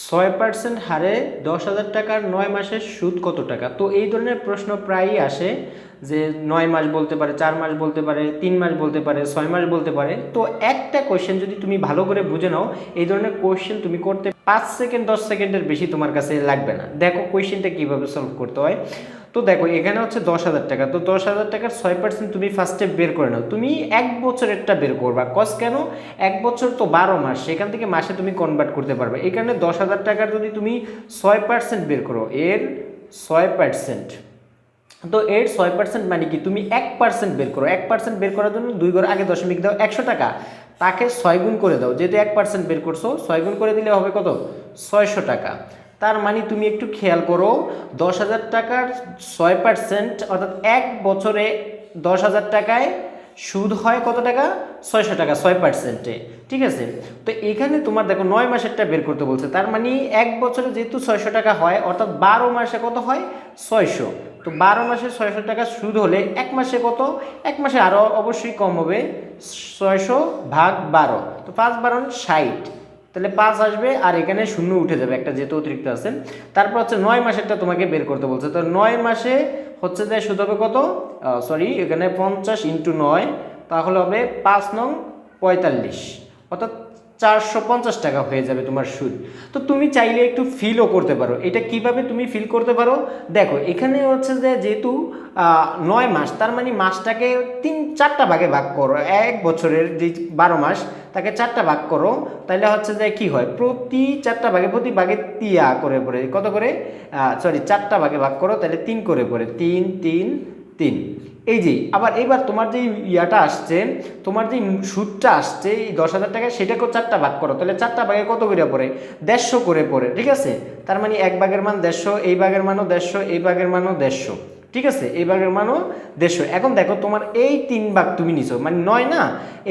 6% হারে 10,000 টাকার 9 মাসের সুদ কত টাকা? তো এই ধরনের প্রশ্ন প্রায়ই আসে যে 9 মাস বলতে পারে, 4 মাস বলতে পারে, 3 মাস বলতে পারে, 6 মাস বলতে পারে। তো একটা কোয়েশ্চেন যদি তুমি ভালো করে বুঝে নাও, এই ধরনের কোয়েশ্চেন তুমি করতে 5 সেকেন্ড 10 সেকেন্ডের বেশি তোমার কাছে লাগবে না। দেখো কোয়েশ্চেনটা কীভাবে সলভ করতে হয়। তো দেখো এখানে হচ্ছে 10,000 টাকা। তো 10,000 টাকার 6% তুমি ফার্স্টে বের করে নাও। তুমি 1 বছরেরটা বের করবা। কস কেন? 1 বছর তো 12 মাস, সেখান থেকে মাসে তুমি কনভার্ট করতে পারবে। এই কারণে 10,000 টাকার যদি তুমি 6% বের করো, এর 6%, তো এর 6% মানে কি? তুমি 1% বের করো। 1% বের করার জন্য 2 ঘর আগে দশমিক দাও, 100 টাকা, তাকে 6 গুণ করে দাও। যেহেতু 1% বের করছো, 6 গুণ করে দিলে হবে কত? 600 টাকা। তার মানে তুমি একটু খেয়াল করো, 10,000 টাকার 6% অর্থাৎ 1 বছরে 10,000 টাকায় সুদ হয় কত টাকা? 600 টাকা 6%-এ। ঠিক আছে, তো এখানে তোমার দেখো 9 মাসেরটা বের করতে বলছে। তার মানে 1 বছরে যেহেতু 600 টাকা হয়, অর্থাৎ 12 মাসে কত হয়? 600। তো 12 মাসে 600 টাকা সুদ হলে 1 মাসে কত? 1 মাসে আরও অবশ্যই কম হবে, 600 ভাগ 12। তো 5 12 60, তাহলে 5 আসবে আর এখানে শূন্য উঠে যাবে একটা, যেহেতু অতিরিক্ত আছে। তারপর হচ্ছে 9 মাসেরটা তোমাকে বের করতে বলছে। তো 9 মাসে হচ্ছে যে সুদ হবে কত? সরি, এখানে 50 × 9, তাহলে হবে 5 নং 45, অর্থাৎ 450 টাকা হয়ে যাবে তোমার সুদ। তো তুমি চাইলে একটু ফিলও করতে পারো। এটা কিভাবে তুমি ফিল করতে পারো? দেখো এখানে হচ্ছে যে যেহেতু 9 মাস, তার মানে মাসটাকে 4টা ভাগে ভাগ করো। 1 বছরের যে 12 মাস, তাকে 4টা ভাগ করো, তাহলে হচ্ছে যে কি হয়? প্রতি 4টা ভাগে, প্রতি ভাগে তিয়া করে পড়ে কত করে? সরি, 4টা ভাগে ভাগ করো, তাহলে 3 করে পড়ে, 3 3 3। এই যে আবার এইবার তোমার যে ইয়াটা আসছে, তোমার যে সুদটা আসছে এই 10,000 টাকা, সেটাকেও 4টা ভাগ করো, তাহলে 4টা ভাগে কত করে পড়ে? 150 করে পড়ে। ঠিক আছে, তার মানে 1 ভাগের মান 150, এই ভাগের মানও 150, এই ভাগের মানও 150। ঠিক আছে, এই ভাগের মানও 150। এখন দেখো তোমার এই 3 ভাগ তুমি নিছো, মানে 9 না,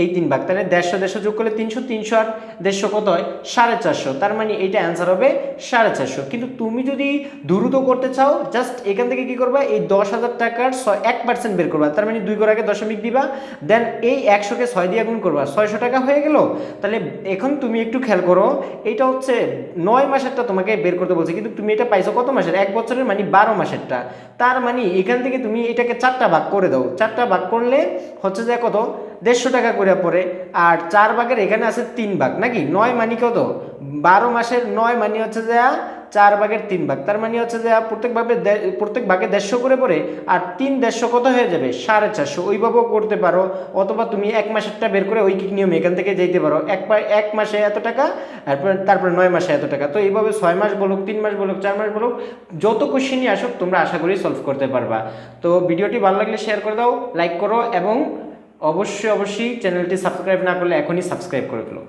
এই 3 ভাগ, তাহলে 150 150 যোগ করলে 300, 300 আর 150 কত হয়? 450। তার মানে এইটা অ্যান্সার হবে 450। কিন্তু তুমি যদি দ্রুত করতে চাও, জাস্ট এখান থেকে কি করবা? এই 10,000 টাকার 1% বের করবা, তার মানে 2 ঘর আগে দশমিক দিবা, দেন এই 100-কে 6 দিয়ে গুণ করবা, 600 টাকা হয়ে গেল। তাহলে এখন তুমি একটু খেয়াল করো, এইটা হচ্ছে 9 মাসেরটা তোমাকে বের করতে বলছে, কিন্তু তুমি এটা পাইছো কত মাসের? 1 বছরের, মানে 12 মাসেরটা। তার মানে এখান থেকে তুমি এটাকে 4টা ভাগ করে দাও। 4টা ভাগ করলে হচ্ছে যে কত? 150 টাকা করে পড়ে। আর 4 ভাগের এখানে আছে 3 ভাগ, নাকি 9 মানে কত? 12 মাসের 9 মানে হচ্ছে যে 4 ভাগের 3 ভাগ, তার মানে হচ্ছে যে প্রত্যেক ভাগে 150 করে পড়ে, আর 3 150 কত হয়ে যাবে? 450। ওইভাবেও করতে পারো, অথবা তুমি 1 মাসেরটা বের করে ঐকিক নিয়ম এখান থেকে যেতে পারো। 1 মাসে এত টাকা, তারপর 9 মাসে এত টাকা। তো এইভাবে 6 মাস বলুক, 3 মাস বলুক, 4 মাস বলুক, যত কোশ্চেনই আসুক তোমরা আশা করি সলভ করতে পারবা। তো ভিডিওটি ভালো লাগলে শেয়ার করে দাও, লাইক করো, এবং অবশ্যই চ্যানেলটি সাবস্ক্রাইব না করলে এখনই সাবস্ক্রাইব করে ফেলো।